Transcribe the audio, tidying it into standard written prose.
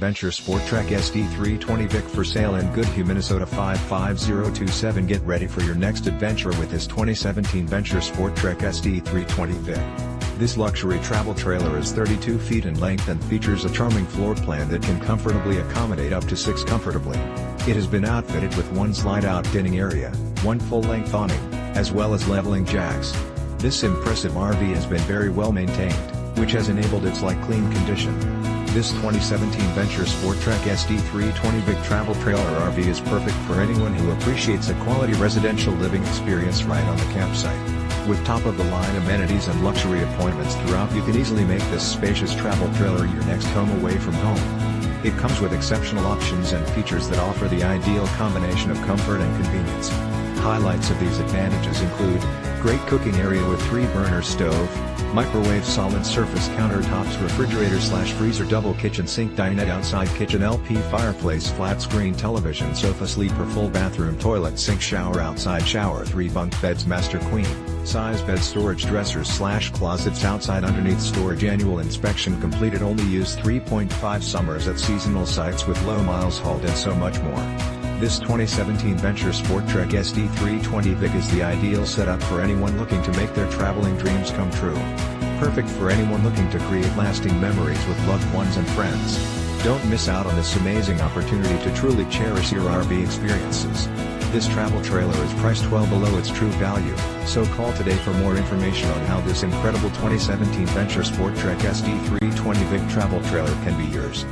Venture SportTrek ST320VIK for sale in Goodhue, Minnesota 55027. Get ready for your next adventure with this 2017 Venture SportTrek ST320VIK. This luxury travel trailer is 32 feet in length and features a charming floor plan that can comfortably accommodate up to 6 comfortably. It has been outfitted with one slide-out dining area, one full-length awning, as well as leveling jacks. This impressive RV has been very well maintained, which has enabled its clean condition. This 2017 Venture SportTrek ST320VIK travel trailer RV is perfect for anyone who appreciates a quality residential living experience right on the campsite. With top-of-the-line amenities and luxury appointments throughout, you can easily make this spacious travel trailer your next home away from home. It comes with exceptional options and features that offer the ideal combination of comfort and convenience. Highlights of these advantages include great cooking area with 3-burner stove, microwave, solid surface counter TopsRefrigerator / FreezerDouble kitchen, SinkDinetteOutside KitchenLP, FireplaceFlat screen, TelevisionSofa, SleeperFull bathroom, ToiletSinkShowerOutside, ShowerThree, Bunk, BedsMaster queen size bed, storage dressers / ClosetsOutside underneath, StorageAnnual inspection completed, only used 3.5 summers at seasonal sites with low miles hauled, and so much more. This 2017 Venture SportTrek ST320VIK is the ideal setup for anyone looking to make their traveling dreams come true. Perfect for anyone looking to create lasting memories with loved ones and friends. Don't miss out on this amazing opportunity to truly cherish your RV experiences. This travel trailer is priced well below its true value, so call today for more information on how this incredible 2017 Venture SportTrek ST320VIK travel trailer can be yours.